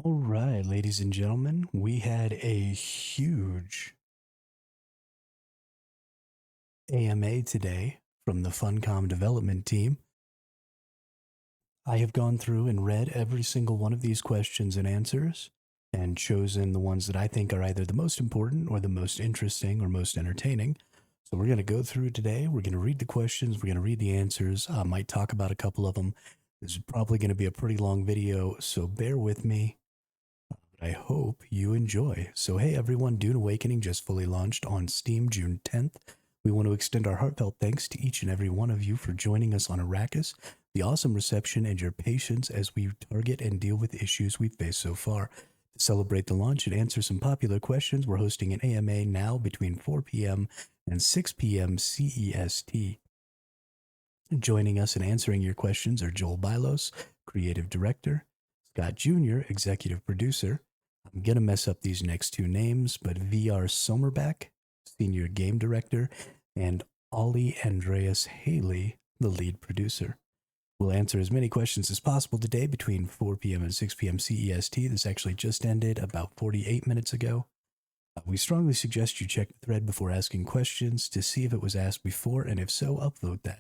All right, ladies and gentlemen, we had a huge AMA today from the Funcom development team. I have gone through and read every single one of these questions and answers and chosen the ones that I think are either the most important or the most interesting or most entertaining. So we're going to go through today. We're going to read the questions. We're going to read the answers. I might talk about a couple of them. This is probably going to be a pretty long video, so bear with me. I hope you enjoy. So, hey everyone, Dune Awakening just fully launched on Steam June 10th. We want to extend our heartfelt thanks to each and every one of you for joining us on Arrakis, the awesome reception, and your patience as we target and deal with issues we've faced so far. To celebrate the launch and answer some popular questions, we're hosting an AMA now between 4 p.m. and 6 p.m. CEST. Joining us and answering your questions are Joel Bylos, Creative Director, Scott Jr., Executive Producer. I'm going to mess up these next two names, but VR Sommerback, Senior Game Director, and Ollie Andreas Haley, the lead producer. We'll answer as many questions as possible today between 4 p.m. and 6 p.m. CEST. This actually just ended about 48 minutes ago. We strongly suggest you check the thread before asking questions to see if it was asked before, and if so, upvote that.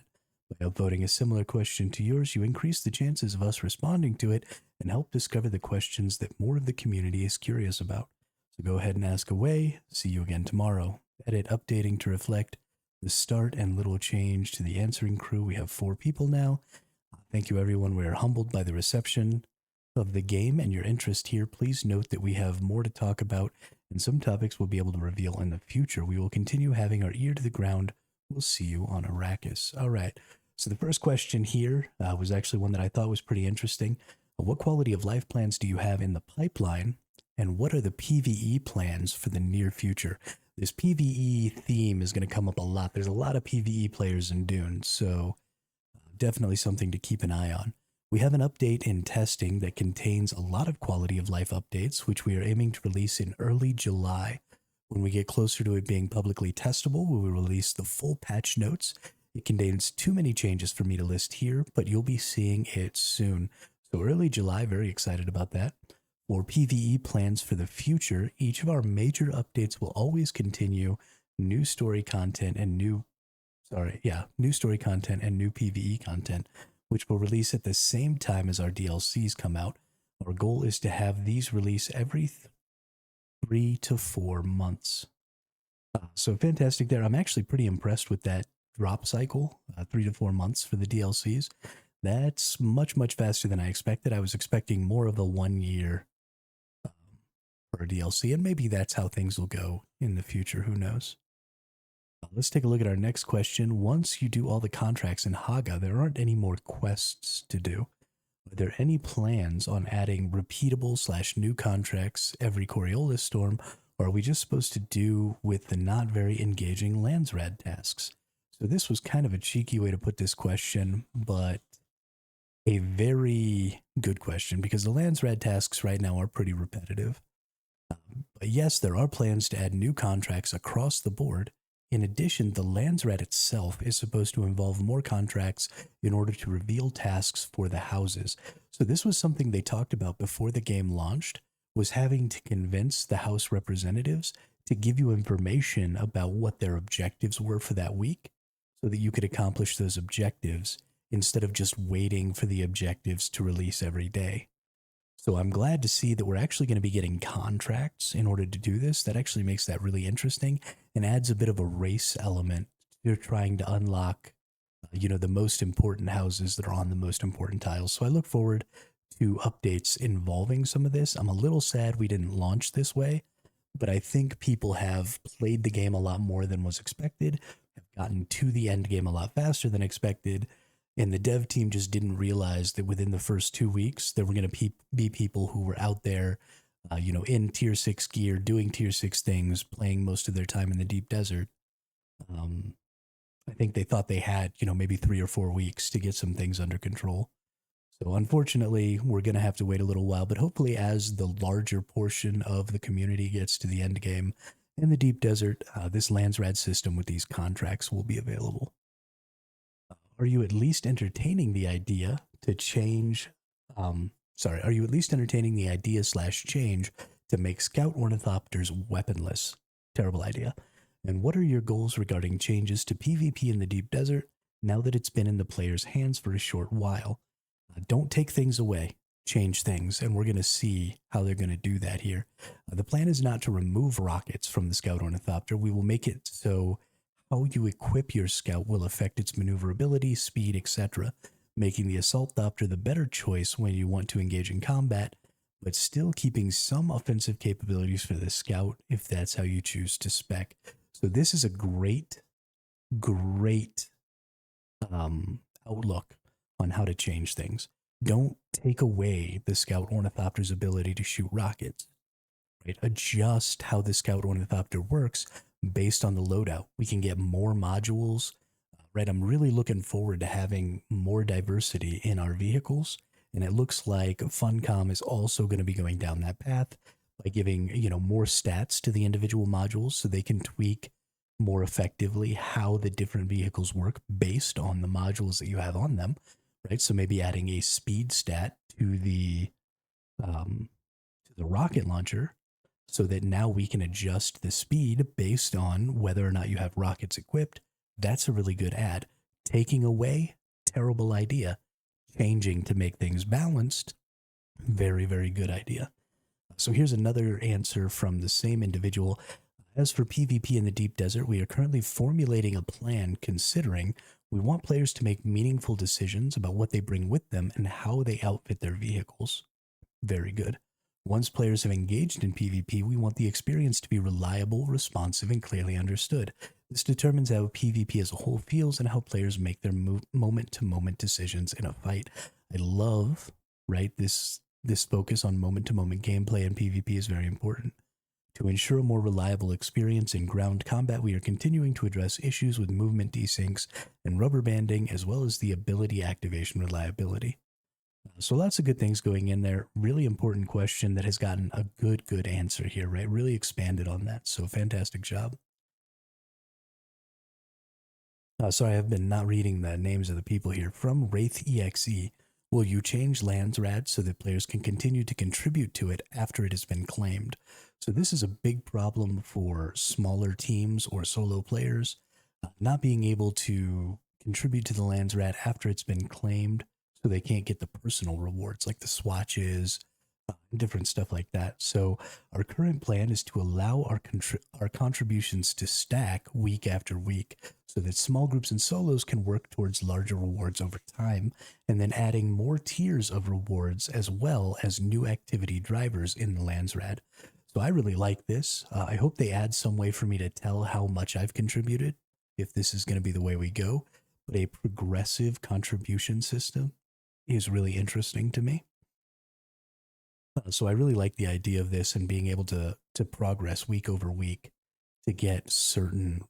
By upvoting a similar question to yours, you increase the chances of us responding to it and help discover the questions that more of the community is curious about. So go ahead and ask away. See you again tomorrow. Edit updating to reflect the start and little change to the answering crew. We have 4 people now. Thank you, everyone. We are humbled by the reception of the game and your interest here. Please note that we have more to talk about, and some topics we'll be able to reveal in the future. We will continue having our ear to the ground. We'll see you on Arrakis. All right. So the first question here was actually one that I thought was pretty interesting. What quality of life plans do you have in the pipeline, and what are the PvE plans for the near future? This PvE theme is going to come up a lot. There's a lot of PvE players in Dune, so definitely something to keep an eye on. We have an update in testing that contains a lot of quality of life updates, which we are aiming to release in early July. When we get closer to it being publicly testable, we will release the full patch notes. It contains too many changes for me to list here, but you'll be seeing it soon. So early July, very excited about that. For PvE plans for the future, each of our major updates will always continue new story content and new story content and new PvE content, which will release at the same time as our DLCs come out. Our goal is to have these release every 3 to 4 months. So fantastic there. I'm actually pretty impressed with that drop cycle, 3 to 4 months for the DLCs. That's much, much faster than I expected. I was expecting more of a 1 year for a DLC, and maybe that's how things will go in the future. Who knows? Let's take a look at our next question. Once you do all the contracts in Haga, there aren't any more quests to do. Are there any plans on adding repeatable / new contracts every Coriolis storm, or are we just supposed to do with the not very engaging Landsrad tasks? So this was kind of a cheeky way to put this question, but a very good question because the Landsrad tasks right now are pretty repetitive. But yes, there are plans to add new contracts across the board. In addition, the Landsrat itself is supposed to involve more contracts in order to reveal tasks for the houses. So this was something they talked about before the game launched, was having to convince the House representatives to give you information about what their objectives were for that week so that you could accomplish those objectives instead of just waiting for the objectives to release every day. So I'm glad to see that we're actually going to be getting contracts in order to do this. That actually makes that really interesting and adds a bit of a race element. They're trying to unlock, the most important houses that are on the most important tiles. So I look forward to updates involving some of this. I'm a little sad we didn't launch this way, but I think people have played the game a lot more than was expected, have gotten to the end game a lot faster than expected, and the dev team just didn't realize that within the first 2 weeks, there were going to be people who were out there, in tier 6 gear, doing tier 6 things, playing most of their time in the deep desert. I think they thought they had, maybe 3 or 4 weeks to get some things under control. So unfortunately, we're going to have to wait a little while, but hopefully as the larger portion of the community gets to the end game in the deep desert, this Landsrad system with these contracts will be available. Are you at least entertaining the idea to change Are you at least entertaining the idea slash change to make scout ornithopters weaponless? Terrible idea. And what are your goals regarding changes to PvP in the deep desert now that it's been in the player's hands for a short while? Don't take things away, change things, and we're going to see how they're going to do that here. The plan is not to remove rockets from the scout ornithopter. We will make it so how you equip your scout will affect its maneuverability, speed, etc., making the assault thopter the better choice when you want to engage in combat, but still keeping some offensive capabilities for the scout if that's how you choose to spec. So this is a great, great outlook on how to change things. Don't take away the scout ornithopter's ability to shoot rockets. Right? Adjust how the scout ornithopter works based on the loadout. We can get more modules. Right, I'm really looking forward to having more diversity in our vehicles, and it looks like Funcom is also going to be going down that path by giving more stats to the individual modules so they can tweak more effectively how the different vehicles work based on the modules that you have on them. Right, so maybe adding a speed stat to the rocket launcher, so that now we can adjust the speed based on whether or not you have rockets equipped. That's a really good add. Taking away, terrible idea. Changing to make things balanced, very, very good idea. So here's another answer from the same individual. As for PvP in the deep desert, we are currently formulating a plan considering we want players to make meaningful decisions about what they bring with them and how they outfit their vehicles. Very good. Once players have engaged in PvP, we want the experience to be reliable, responsive, and clearly understood. This determines how PvP as a whole feels and how players make their moment-to-moment decisions in a fight. I love, right, this focus on moment-to-moment gameplay in PvP is very important. To ensure a more reliable experience in ground combat, we are continuing to address issues with movement desyncs and rubber banding, as well as the ability activation reliability. So lots of good things going in there. Really important question that has gotten a good answer here, right? Really expanded on that. So fantastic job. Sorry, I've been not reading the names of the people here. From Wraith EXE, will you change lands rad so that players can continue to contribute to it after it has been claimed? So this is a big problem for smaller teams or solo players, not being able to contribute to the lands rad after it's been claimed, so they can't get the personal rewards like the swatches, different stuff like that. So our current plan is to allow our contributions to stack week after week so that small groups and solos can work towards larger rewards over time, and then adding more tiers of rewards as well as new activity drivers in the Landsrad. So I really like this. I hope they add some way for me to tell how much I've contributed, if this is going to be the way we go. But a progressive contribution system is really interesting to me. So I really like the idea of this and being able to progress week over week to get certain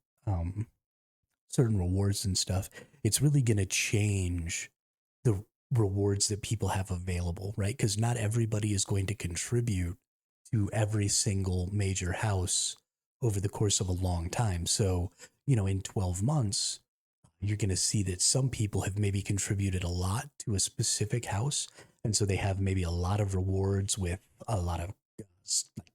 certain rewards and stuff. It's really going to change the rewards that people have available, right? Because not everybody is going to contribute to every single major house over the course of a long time. So, in 12 months, you're going to see that some people have maybe contributed a lot to a specific house. And so they have maybe a lot of rewards with a lot of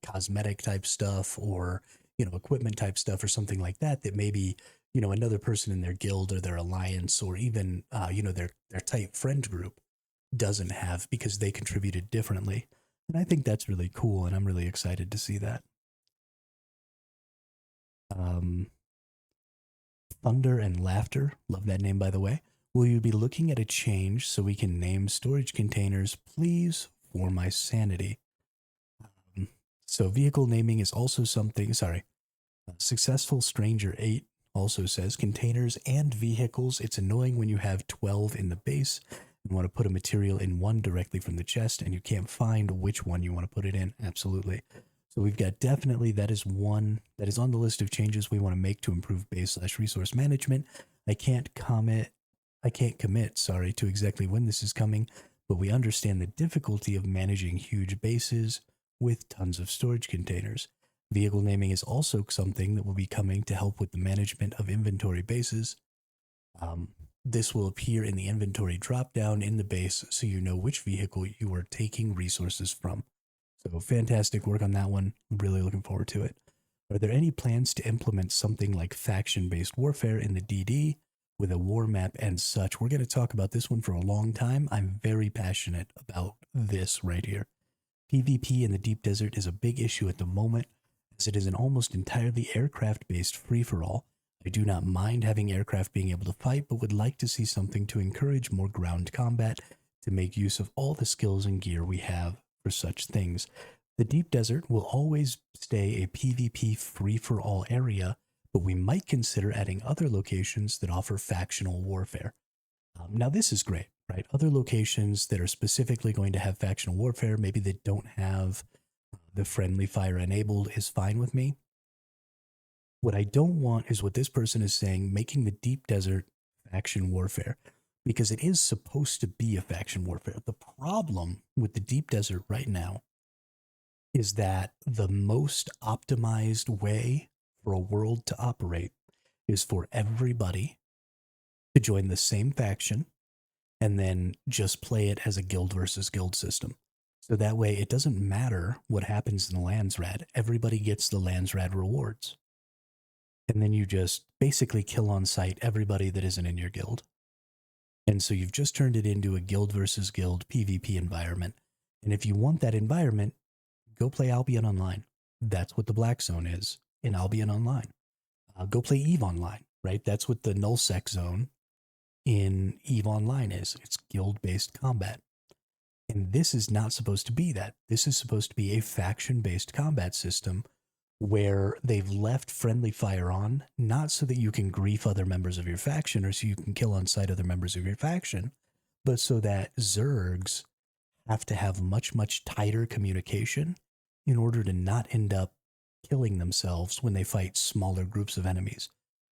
cosmetic type stuff or, equipment type stuff or something like that, that maybe, another person in their guild or their alliance or even, their tight friend group doesn't have because they contributed differently. And I think that's really cool. And I'm really excited to see that. Thunder and Laughter, love that name by the way. Will you be looking at a change so we can name storage containers, please, for my sanity? So vehicle naming is also something, Successful Stranger 8 also says containers and vehicles. It's annoying when you have 12 in the base and want to put a material in one directly from the chest and you can't find which one you want to put it in. Absolutely. So we've got definitely that is one that is on the list of changes we want to make to improve base/resource management. I can't commit to exactly when this is coming, but we understand the difficulty of managing huge bases with tons of storage containers. Vehicle naming is also something that will be coming to help with the management of inventory bases. this will appear in the inventory dropdown in the base so you know which vehicle you are taking resources from. So fantastic work on that one. I'm really looking forward to it. Are there any plans to implement something like faction-based warfare in the DD with a war map and such? We're going to talk about this one for a long time. I'm very passionate about this right here. PvP in the deep desert is a big issue at the moment, as it is an almost entirely aircraft-based free-for-all. I do not mind having aircraft being able to fight, but would like to see something to encourage more ground combat to make use of all the skills and gear we have for such things. The deep desert will always stay a PvP free-for-all area, but we might consider adding other locations that offer factional warfare. Now this is great, right? Other locations that are specifically going to have factional warfare, maybe that don't have the friendly fire enabled, is fine with me. What I don't want is what this person is saying, making the deep desert faction warfare, because it is supposed to be a faction warfare. The problem with the deep desert right now is that the most optimized way for a world to operate is for everybody to join the same faction and then just play it as a guild versus guild system. So that way it doesn't matter what happens in the Landsrad. Everybody gets the Landsrad rewards. And then you just basically kill on sight everybody that isn't in your guild. And so you've just turned it into a guild versus guild PvP environment. And if you want that environment, go play Albion Online. That's what the Black Zone is in Albion Online. Go play EVE Online, right? That's what the Nullsec Zone in EVE Online is. It's guild-based combat. And this is not supposed to be that. This is supposed to be a faction-based combat system where they've left friendly fire on, not so that you can grief other members of your faction or so you can kill on sight other members of your faction, but so that Zergs have to have much, much tighter communication in order to not end up killing themselves when they fight smaller groups of enemies,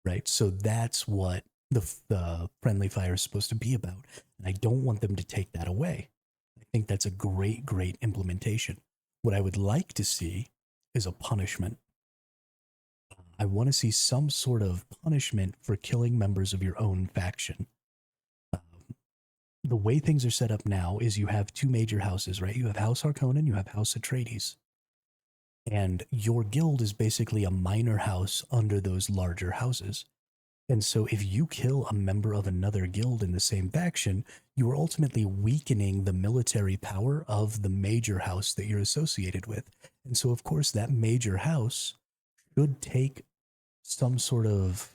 right? So that's what the friendly fire is supposed to be about. And I don't want them to take that away. I think that's a great, great implementation. What I would like to see is a punishment. I want to see some sort of punishment for killing members of your own faction. The way things are set up now is you have two major houses, right? You have House Harkonnen, you have House Atreides. And your guild is basically a minor house under those larger houses. And so if you kill a member of another guild in the same faction, you are ultimately weakening the military power of the major house that you're associated with. And so, of course, that major house should take some sort of,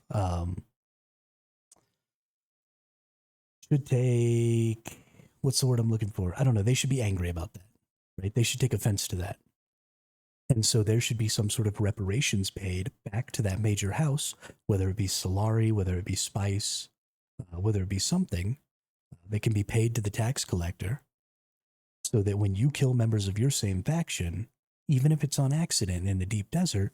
what's the word I'm looking for? I don't know. They should be angry about that, right? They should take offense to that. And so there should be some sort of reparations paid back to that major house, whether it be Solari, whether it be Spice, whether it be something that can be paid to the tax collector, so that when you kill members of your same faction, even if it's on accident in the deep desert,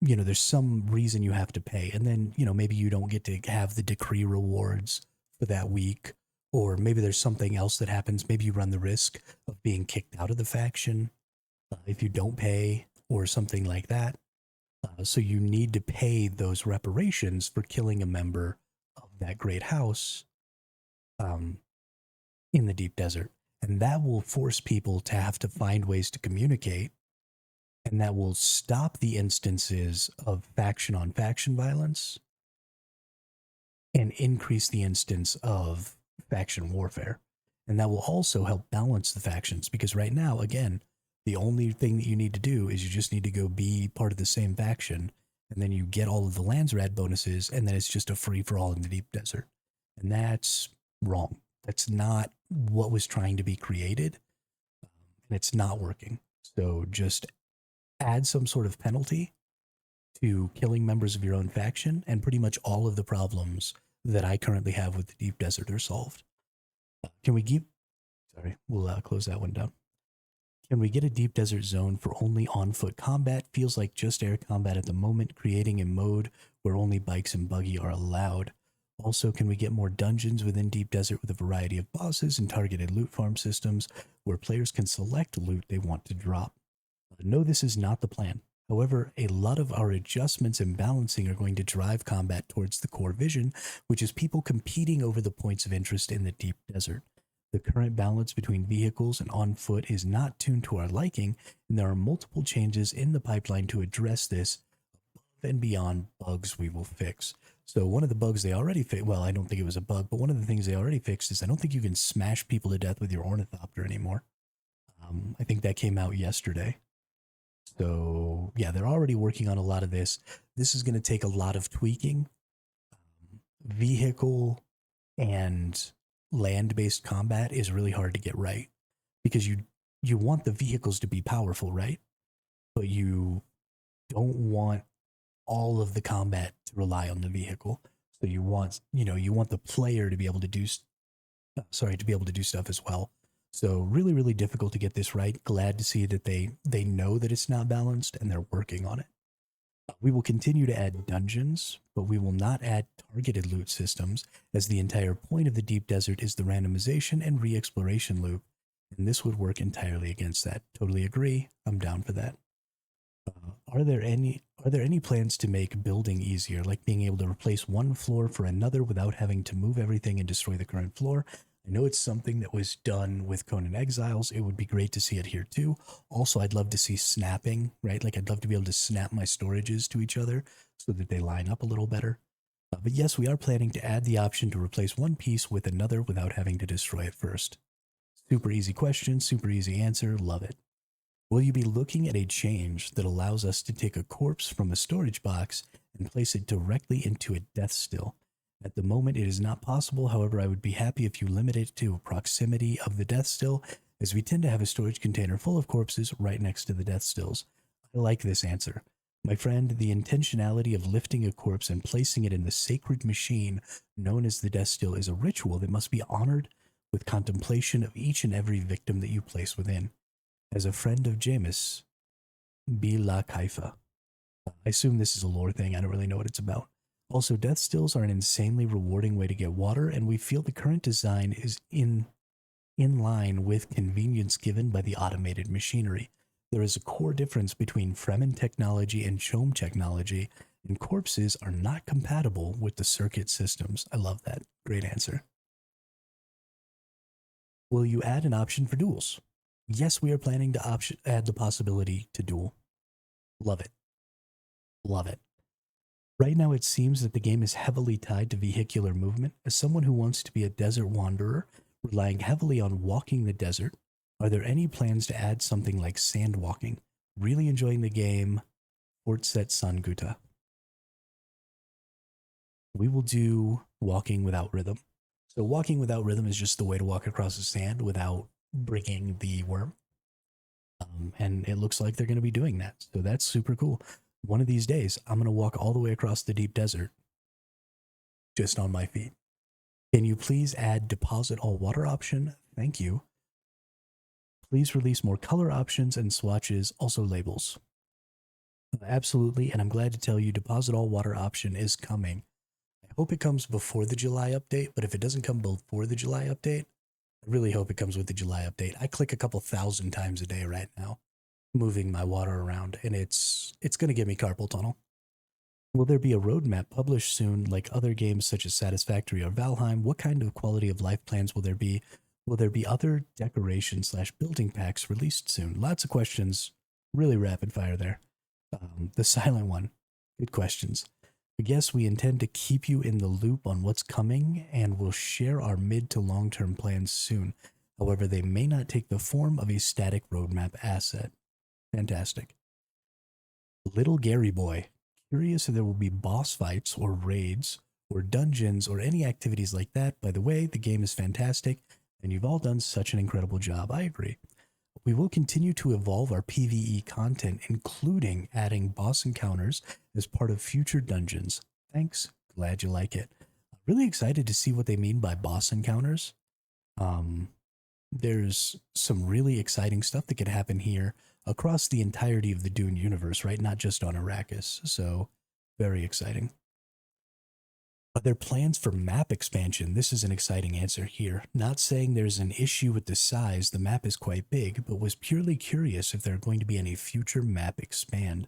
there's some reason you have to pay. And then, maybe you don't get to have the decree rewards for that week, or maybe there's something else that happens. Maybe you run the risk of being kicked out of the faction if you don't pay or something like that. So you need to pay those reparations for killing a member of that great house in the deep desert. And that will force people to have to find ways to communicate, and that will stop the instances of faction on faction violence and increase the instance of faction warfare. And that will also help balance the factions, because right now, again, the only thing that you need to do is you just need to go be part of the same faction, and then you get all of the Landsrad bonuses, and then it's just a free-for-all in the deep desert. And that's wrong. That's not what was trying to be created, and it's not working. So just add some sort of penalty to killing members of your own faction, and pretty much all of the problems that I currently have with the deep desert are solved. We'll close that one down. Can we get a deep desert zone for only on-foot combat? Feels like just air combat at the moment, creating a mode where only bikes and buggy are allowed. Also, can we get more dungeons within deep desert with a variety of bosses and targeted loot farm systems where players can select loot they want to drop? No, this is not the plan. However, a lot of our adjustments and balancing are going to drive combat towards the core vision, which is people competing over the points of interest in the deep desert. The current balance between vehicles and on foot is not tuned to our liking, and there are multiple changes in the pipeline to address this and beyond bugs we will fix. So one of the bugs they already fixed, well, I don't think it was a bug, but one of the things they already fixed is I don't think you can smash people to death with your ornithopter anymore. I think that came out yesterday. So yeah, they're already working on a lot of this. This is going to take a lot of tweaking. Vehicle and land-based combat is really hard to get right because you want the vehicles to be powerful, right? But you don't want all of the combat to rely on the vehicle. So you want the player to be able to do stuff as well. So really, really difficult to get this right. Glad to see that they know that it's not balanced and they're working on it. We will continue to add dungeons, but we will not add targeted loot systems, as the entire point of the deep desert is the randomization and re-exploration loop, and this would work entirely against that. Totally agree. I'm down for that. Are there any plans to make building easier, like being able to replace one floor for another without having to move everything and destroy the current floor? I know it's something that was done with Conan Exiles. It would be great to see it here too. Also, I'd love to see snapping, right? Like I'd love to be able to snap my storages to each other so that they line up a little better. But yes, we are planning to add the option to replace one piece with another without having to destroy it first. Super easy question, super easy answer. Love it. Will you be looking at a change that allows us to take a corpse from a storage box and place it directly into a death still? At the moment, it is not possible. However, I would be happy if you limit it to proximity of the death still, as we tend to have a storage container full of corpses right next to the death stills. I like this answer. My friend, the intentionality of lifting a corpse and placing it in the sacred machine known as the death still is a ritual that must be honored with contemplation of each and every victim that you place within. As a friend of Jameis, be la Kaifa. I assume this is a lore thing. I don't really know what it's about. Also, death stills are an insanely rewarding way to get water, and we feel the current design is in line with convenience given by the automated machinery. There is a core difference between Fremen technology and Chom technology, and corpses are not compatible with the circuit systems. I love that. Great answer. Will you add an option for duels? Yes, we are planning to add the possibility to duel. Love it. Love it. Right now, it seems that the game is heavily tied to vehicular movement. As someone who wants to be a desert wanderer, relying heavily on walking the desert, are there any plans to add something like sand walking? Really enjoying the game. Fortset Sun Guta. We will do walking without rhythm. So walking without rhythm is just the way to walk across the sand without bringing the worm. And it looks like they're going to be doing that. So that's super cool. One of these days, I'm going to walk all the way across the deep desert just on my feet. Can you please add deposit all water option? Thank you. Please release more color options and swatches, also labels. Absolutely, and I'm glad to tell you deposit all water option is coming. I hope it comes before the July update, but if it doesn't come before the July update, I really hope it comes with the July update. I click a couple thousand times a day right now, moving my water around, and it's going to give me carpal tunnel. Will there be a roadmap published soon, like other games such as Satisfactory or Valheim? What kind of quality of life plans will there be? Will there be other decoration/building packs released soon? Lots of questions, really rapid fire there. The silent one, good questions. But yes, we intend to keep you in the loop on what's coming, and we'll share our mid to long-term plans soon. However, they may not take the form of a static roadmap asset. Fantastic. Little Gary Boy, curious if there will be boss fights or raids or dungeons or any activities like that. By the way, the game is fantastic, and you've all done such an incredible job. I agree. We will continue to evolve our PvE content, including adding boss encounters as part of future dungeons. Thanks. Glad you like it. Really excited to see what they mean by boss encounters. There's some really exciting stuff that could happen here across the entirety of the Dune universe, right? Not just on Arrakis. So, very exciting. Are there plans for map expansion? This is an exciting answer here. Not saying there's an issue with the size, the map is quite big, but was purely curious if there are going to be any future map expand.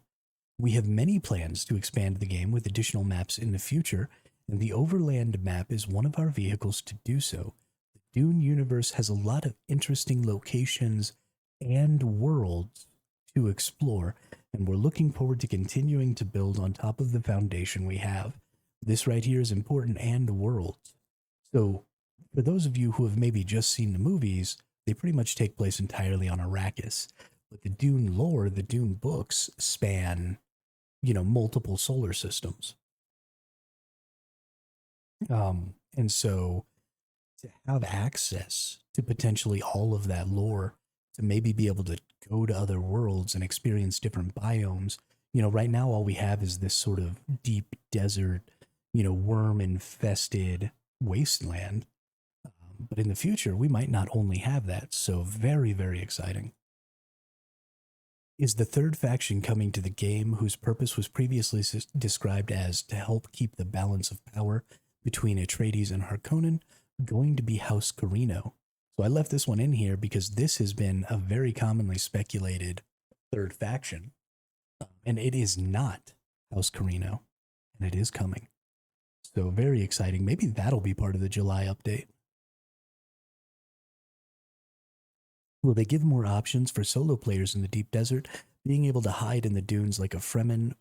We have many plans to expand the game with additional maps in the future, and the Overland map is one of our vehicles to do so. The Dune universe has a lot of interesting locations and worlds to explore, and we're looking forward to continuing to build on top of the foundation we have. This right here is important, and the worlds. So, for those of you who have maybe just seen the movies, they pretty much take place entirely on Arrakis. But the Dune lore, the Dune books span, multiple solar systems. And so to have access to potentially all of that lore, to maybe be able to go to other worlds and experience different biomes. Right now all we have is this sort of deep desert, worm infested wasteland. But in the future, we might not only have that. So very, very exciting. Is the third faction coming to the game whose purpose was previously described as to help keep the balance of power between Atreides and Harkonnen going to be House Carino? So I left this one in here because this has been a very commonly speculated third faction. And it is not House Carino, and it is coming. So very exciting. Maybe that'll be part of the July update. Will they give more options for solo players in the deep desert, being able to hide in the dunes like a Fremen,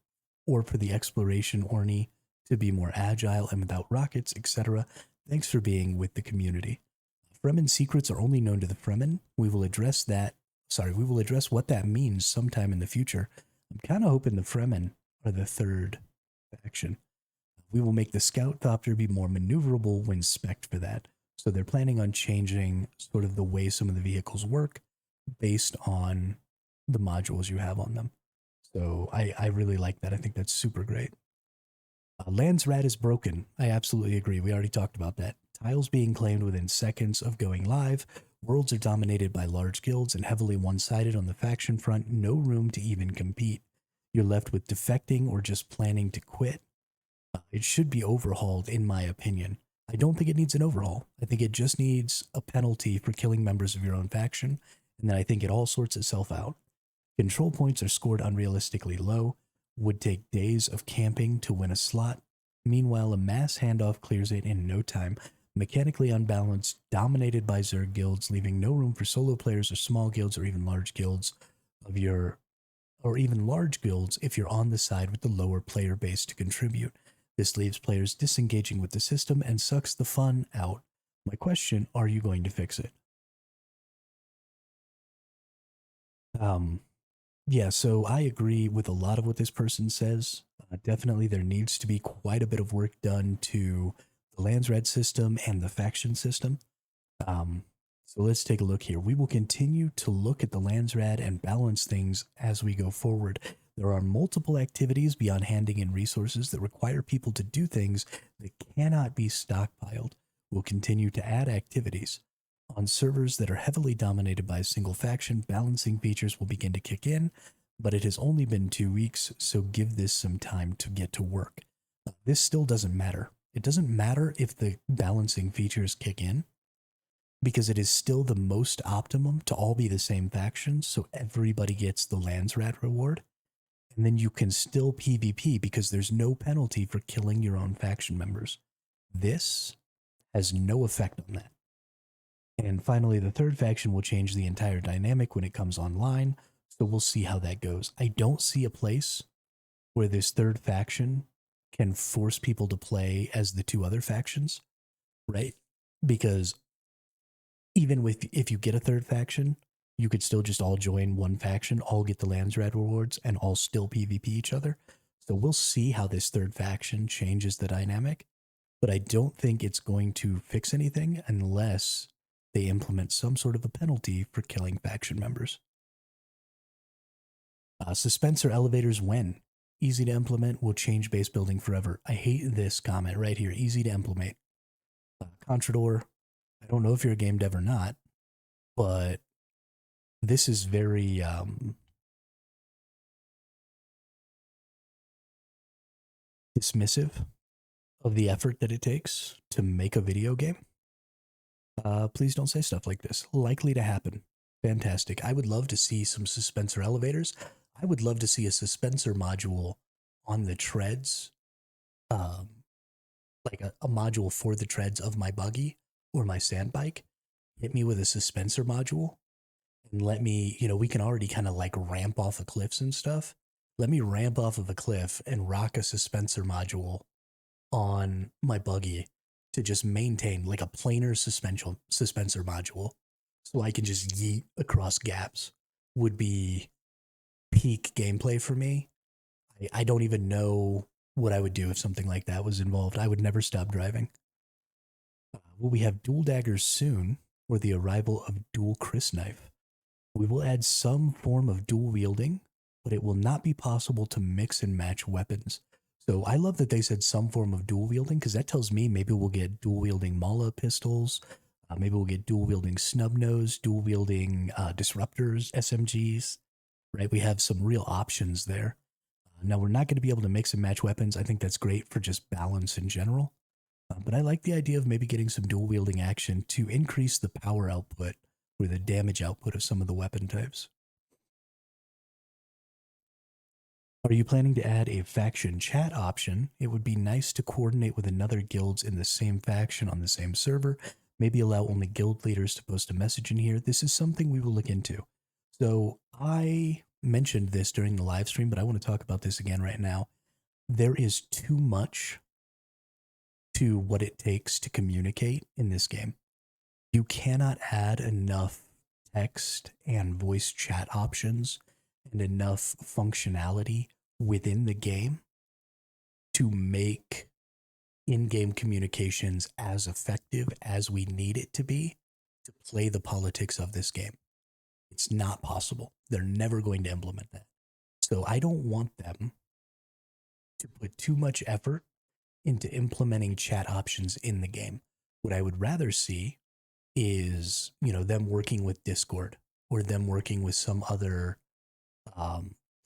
or for the exploration Orni to be more agile and without rockets, etc.? Thanks for being with the community. Fremen secrets are only known to the Fremen. We will address what that means sometime in the future. I'm kind of hoping the Fremen are the third faction. We will make the Scout Thopter be more maneuverable when spec'd for that. So they're planning on changing sort of the way some of the vehicles work based on the modules you have on them. So I really like that. I think that's super great. Landsrat is broken. I absolutely agree. We already talked about that. Tiles being claimed within seconds of going live. Worlds are dominated by large guilds and heavily one-sided on the faction front. No room to even compete. You're left with defecting or just planning to quit. It should be overhauled, in my opinion. I don't think it needs an overhaul. I think it just needs a penalty for killing members of your own faction, and then I think it all sorts itself out. Control points are scored unrealistically low, would take days of camping to win a slot. Meanwhile, a mass handoff clears it in no time. Mechanically unbalanced, dominated by Zerg guilds, leaving no room for solo players or small guilds or even large guilds if you're on the side with the lower player base to contribute. This leaves players disengaging with the system and sucks the fun out. My question, are you going to fix it? Yeah, so I agree with a lot of what this person says. Definitely there needs to be quite a bit of work done to the Landsrat system and the faction system. So let's take a look here. We will continue to look at the Landsrat and balance things as we go forward. There are multiple activities beyond handing in resources that require people to do things that cannot be stockpiled. We'll continue to add activities. On servers that are heavily dominated by a single faction, balancing features will begin to kick in, but it has only been 2 weeks, so give this some time to get to work. This still doesn't matter. It doesn't matter if the balancing features kick in, because it is still the most optimum to all be the same faction, so everybody gets the Landsrat reward. And then you can still PvP because there's no penalty for killing your own faction members. This has no effect on that. And finally, the third faction will change the entire dynamic when it comes online, so we'll see how that goes. I don't see a place where this third faction can force people to play as the two other factions, right? Because even if you get a third faction, you could still just all join one faction, all get the Landsrat rewards, and all still PvP each other. So we'll see how this third faction changes the dynamic, but I don't think it's going to fix anything unless they implement some sort of a penalty for killing faction members. Suspensor elevators when? Easy to implement, will change base building forever. I hate this comment right here, easy to implement. Contrador, I don't know if you're a game dev or not, but this is very dismissive of the effort that it takes to make a video game. Please don't say stuff like this. Likely to happen. Fantastic. I would love to see some suspensor elevators. I would love to see a suspensor module on the treads, um, like a module for the treads of my buggy or my sand bike. Hit me with a suspensor module and let me, we can already kind of like ramp off of cliffs and stuff. Let me ramp off of a cliff and rock a suspensor module on my buggy to just maintain like a planar suspension suspensor module so I can just yeet across gaps would be peak gameplay for me. I don't even know what I would do if something like that was involved. I would never stop driving. Will we have dual daggers soon or the arrival of dual crysknife? We will add some form of dual wielding, but it will not be possible to mix and match weapons. So I love that they said some form of dual wielding because that tells me maybe we'll get dual wielding Mala pistols. Maybe we'll get dual wielding snub nose, dual wielding disruptors, SMGs, right? We have some real options there. Now, we're not going to be able to mix and match weapons. I think that's great for just balance in general. But I like the idea of maybe getting some dual wielding action to increase the power output or the damage output of some of the weapon types. Are you planning to add a faction chat option? It would be nice to coordinate with another guilds in the same faction on the same server. Maybe allow only guild leaders to post a message in here. This is something we will look into. So I mentioned this during the live stream, but I want to talk about this again right now. There is too much to what it takes to communicate in this game. You cannot add enough text and voice chat options and enough functionality within the game to make in-game communications as effective as we need it to be to play the politics of this game. It's not possible. They're never going to implement that. So I don't want them to put too much effort into implementing chat options in the game. What I would rather see is, them working with Discord or them working with some other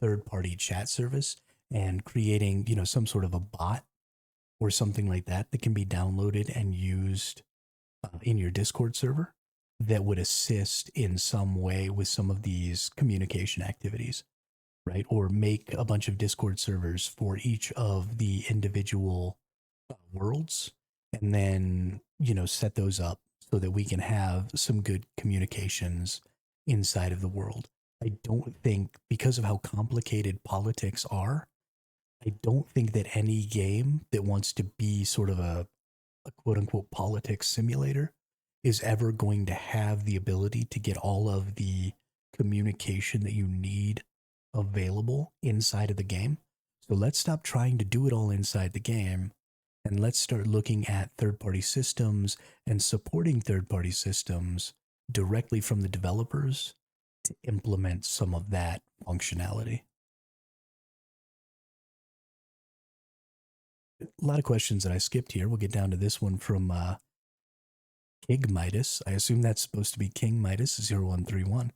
third-party chat service and creating, some sort of a bot or something like that that can be downloaded and used in your Discord server that would assist in some way with some of these communication activities, right? Or make a bunch of Discord servers for each of the individual worlds and then, set those up so that we can have some good communications inside of the world. I don't think, because of how complicated politics are, I don't think that any game that wants to be sort of a quote unquote politics simulator is ever going to have the ability to get all of the communication that you need available inside of the game. So let's stop trying to do it all inside the game and let's start looking at third-party systems and supporting third-party systems directly from the developers to implement some of that functionality. A lot of questions that I skipped here. We'll get down to this one from King Midas. I assume that's supposed to be King Midas 0131.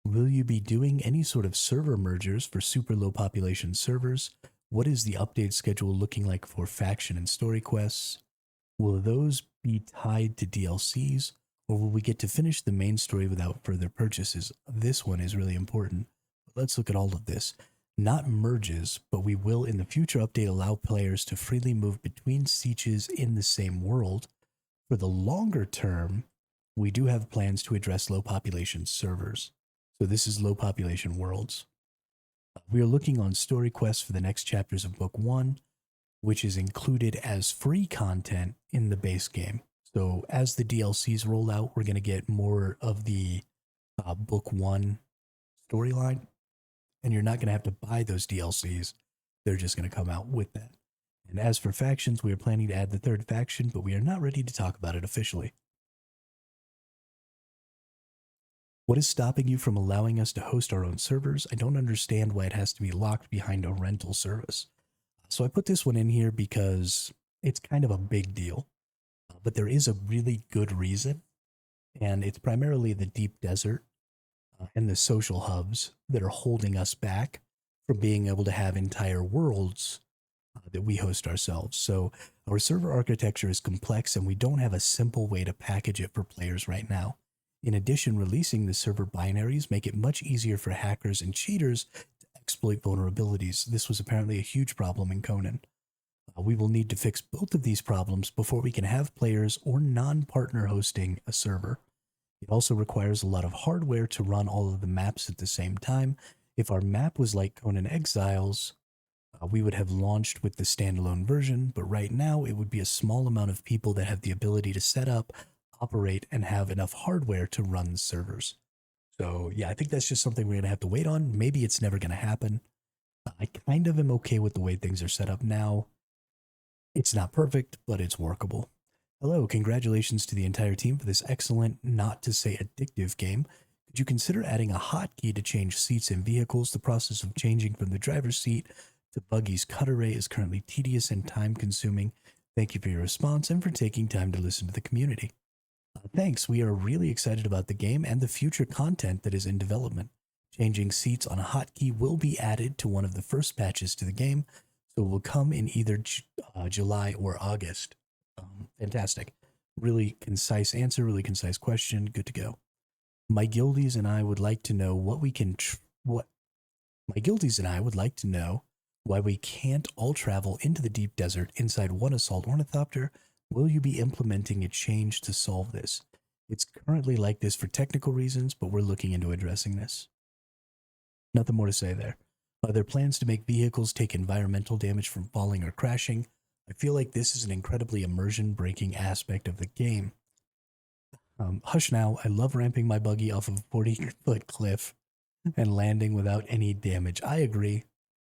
Will you be doing any sort of server mergers for super low population servers? What is the update schedule looking like for faction and story quests? Will those be tied to DLCs, or will we get to finish the main story without further purchases? This one is really important. Let's look at all of this. Not merges, but we will in the future update allow players to freely move between sieges in the same world. For the longer term, we do have plans to address low population servers. So this is low population worlds. We are looking on story quests for the next chapters of Book 1, which is included as free content in the base game. So as the DLCs roll out, we're going to get more of the Book 1 storyline, and you're not going to have to buy those DLCs. They're just going to come out with that. And as for factions, we are planning to add the third faction, but we are not ready to talk about it officially. What is stopping you from allowing us to host our own servers? I don't understand why it has to be locked behind a rental service. So I put this one in here because it's kind of a big deal, but there is a really good reason, and it's primarily the deep desert and the social hubs that are holding us back from being able to have entire worlds that we host ourselves. So our server architecture is complex, and we don't have a simple way to package it for players right now. In addition, releasing the server binaries make it much easier for hackers and cheaters to exploit vulnerabilities. This was apparently a huge problem in Conan. We will need to fix both of these problems before we can have players or non-partner hosting a server. It also requires a lot of hardware to run all of the maps at the same time. If our map was like Conan Exiles, we would have launched with the standalone version, but right now it would be a small amount of people that have the ability to set up, operate, and have enough hardware to run the servers. So yeah, I think that's just something we're going to have to wait on. Maybe it's never going to happen. I kind of am okay with the way things are set up now. It's not perfect, but it's workable. Hello, congratulations to the entire team for this excellent, not to say addictive game. Could you consider adding a hotkey to change seats in vehicles? The process of changing from the driver's seat to buggy's cut array is currently tedious and time consuming. Thank you for your response and for taking time to listen to the community. Thanks, we are really excited about the game and the future content that is in development. Changing seats on a hotkey will be added to one of the first patches to the game, so it will come in either July or August. Fantastic. Really concise answer, really concise question. Good to go. My guildies and I would like to know what we can my guildies and I would like to know why we can't all travel into the deep desert inside one assault ornithopter. Will you be implementing a change to solve this? It's currently like this for technical reasons, but we're looking into addressing this. Nothing more to say there. Are there plans to make vehicles take environmental damage from falling or crashing? I feel like this is an incredibly immersion-breaking aspect of the game. Hush now, I love ramping my buggy off of a 40-foot cliff and landing without any damage. I agree,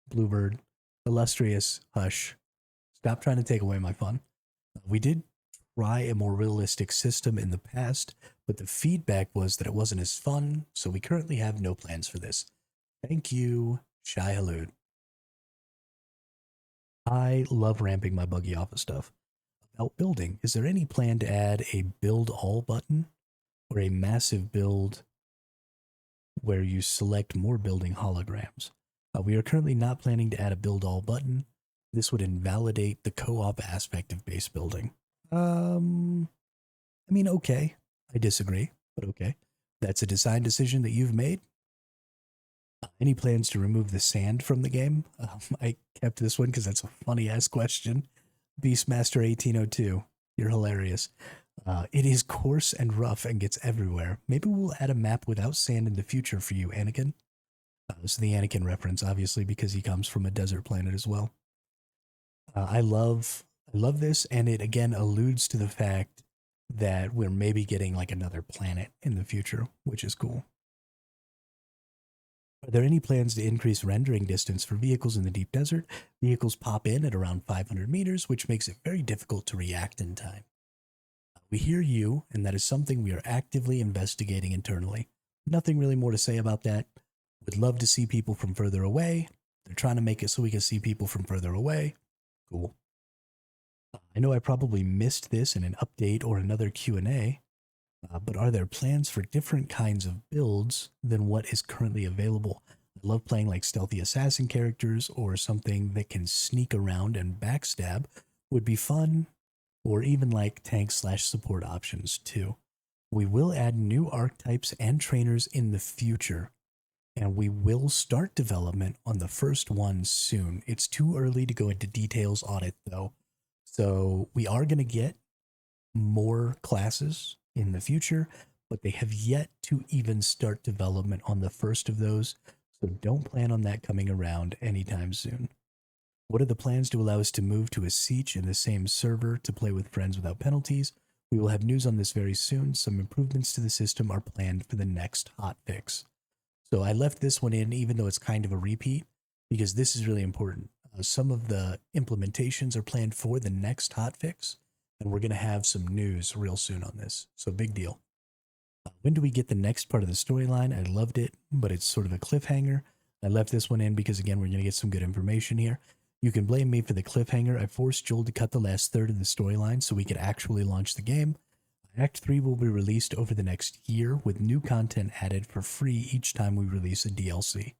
Bluebird. Illustrious, hush. Stop trying to take away my fun. We did try a more realistic system in the past, but the feedback was that it wasn't as fun, so we currently have no plans for this. Thank you, Shy Halud. I love ramping my buggy off of stuff. About building, is there any plan to add a build all button or a massive build where you select more building holograms? We are currently not planning to add a build all button. This would invalidate the co-op aspect of base building. I mean, okay. I disagree, but okay. That's a design decision that you've made. Any plans to remove the sand from the game? I kept this one because that's a funny-ass question. Beastmaster1802, you're hilarious. It is coarse and rough and gets everywhere. Maybe we'll add a map without sand in the future for you, Anakin. This is the Anakin reference, obviously, because he comes from a desert planet as well. I love this, and it again alludes to the fact that we're maybe getting like another planet in the future, which is cool. Are there any plans to increase rendering distance for vehicles in the deep desert? Vehicles pop in at around 500 meters, which makes it very difficult to react in time. We hear you, and that is something we are actively investigating internally. Nothing really more to say about that. Would love to see people from further away. They're trying to make it so we can see people from further away. Cool. I know I probably missed this in an update or another Q&A, but are there plans for different kinds of builds than what is currently available? I love playing like stealthy assassin characters, or something that can sneak around and backstab would be fun, or even like tank/support options too. We will add new archetypes and trainers in the future, and we will start development on the first one soon. It's too early to go into details on it though. So we are going to get more classes in the future, but they have yet to even start development on the first of those. So don't plan on that coming around anytime soon. What are the plans to allow us to move to a siege in the same server to play with friends without penalties? We will have news on this very soon. Some improvements to the system are planned for the next hotfix. So I left this one in, even though it's kind of a repeat, because this is really important. Some of the implementations are planned for the next hotfix, and we're going to have some news real soon on this. So big deal. When do we get the next part of the storyline? I loved it, but it's sort of a cliffhanger. I left this one in because, again, we're going to get some good information here. You can blame me for the cliffhanger. I forced Joel to cut the last third of the storyline so we could actually launch the game. Act 3 will be released over the next year with new content added for free each time we release a DLC.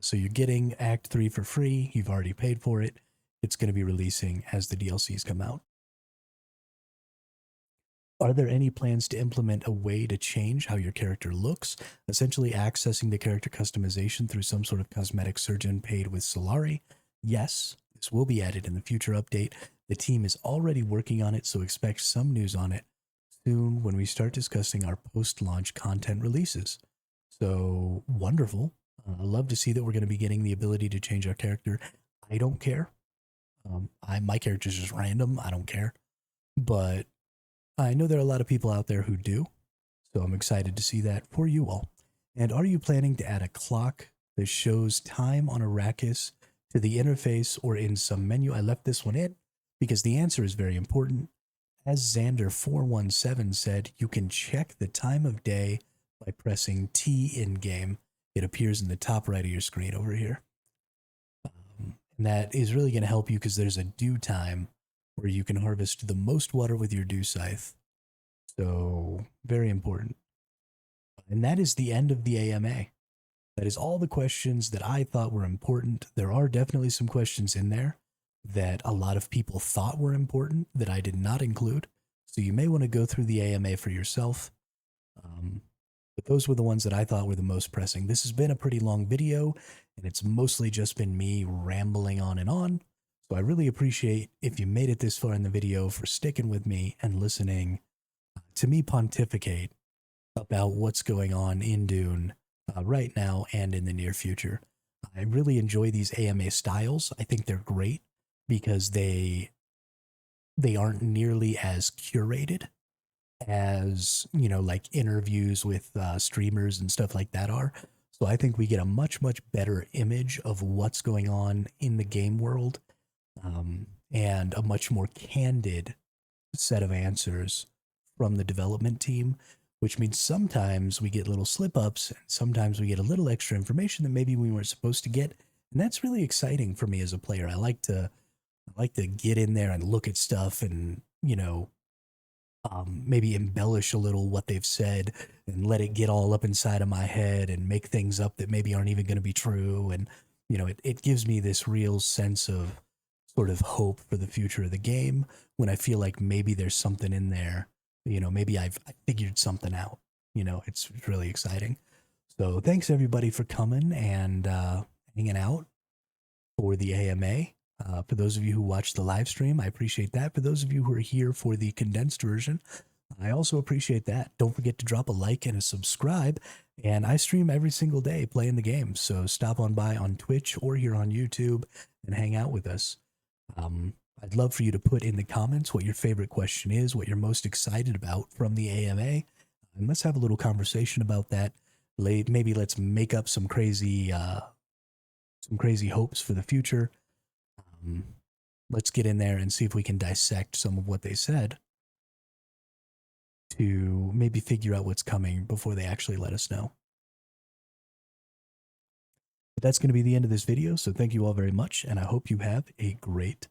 So you're getting Act 3 for free. You've already paid for it. It's going to be releasing as the DLCs come out. Are there any plans to implement a way to change how your character looks, essentially accessing the character customization through some sort of cosmetic surgeon paid with Solari? Yes, this will be added in the future update. The team is already working on it, so expect some news on it soon when we start discussing our post-launch content releases. So wonderful. I love to see that we're going to be getting the ability to change our character. I don't care. My character is just random. I don't care. But I know there are a lot of people out there who do. So I'm excited to see that for you all. And are you planning to add a clock that shows time on Arrakis to the interface or in some menu? I left this one in because the answer is very important. As Xander417 said, you can check the time of day by pressing T in game. It appears in the top right of your screen over here. And that is really going to help you because there's a dew time where you can harvest the most water with your dew scythe. So, very important. And that is the end of the AMA. That is all the questions that I thought were important. There are definitely some questions in there that a lot of people thought were important that I did not include. So you may want to go through the AMA for yourself. But those were the ones that I thought were the most pressing. This has been a pretty long video, and it's mostly just been me rambling on and on. So I really appreciate if you made it this far in the video for sticking with me and listening to me pontificate about what's going on in Dune right now and in the near future. I really enjoy these AMA styles. I think they're great because they aren't nearly as curated as, you know, like interviews with streamers and stuff like that are. So I think we get a much, much better image of what's going on in the game world, and a much more candid set of answers from the development team, which means sometimes we get little slip-ups, and sometimes we get a little extra information that maybe we weren't supposed to get. And that's really exciting for me as a player. I like to get in there and look at stuff and, you know, maybe embellish a little what they've said and let it get all up inside of my head and make things up that maybe aren't even going to be true. And, you know, it gives me this real sense of sort of hope for the future of the game when I feel like maybe there's something in there, you know, maybe I figured something out, you know, it's really exciting. So thanks everybody for coming and hanging out for the AMA. For those of you who watched the live stream, I appreciate that. For those of you who are here for the condensed version, I also appreciate that. Don't forget to drop a like and a subscribe. And I stream every single day playing the game. So stop on by on Twitch or here on YouTube and hang out with us. I'd love for you to put in the comments what your favorite question is, what you're most excited about from the AMA. And let's have a little conversation about that. Maybe let's make up some crazy hopes for the future. Let's get in there and see if we can dissect some of what they said to maybe figure out what's coming before they actually let us know. But that's going to be the end of this video, so thank you all very much, and I hope you have a great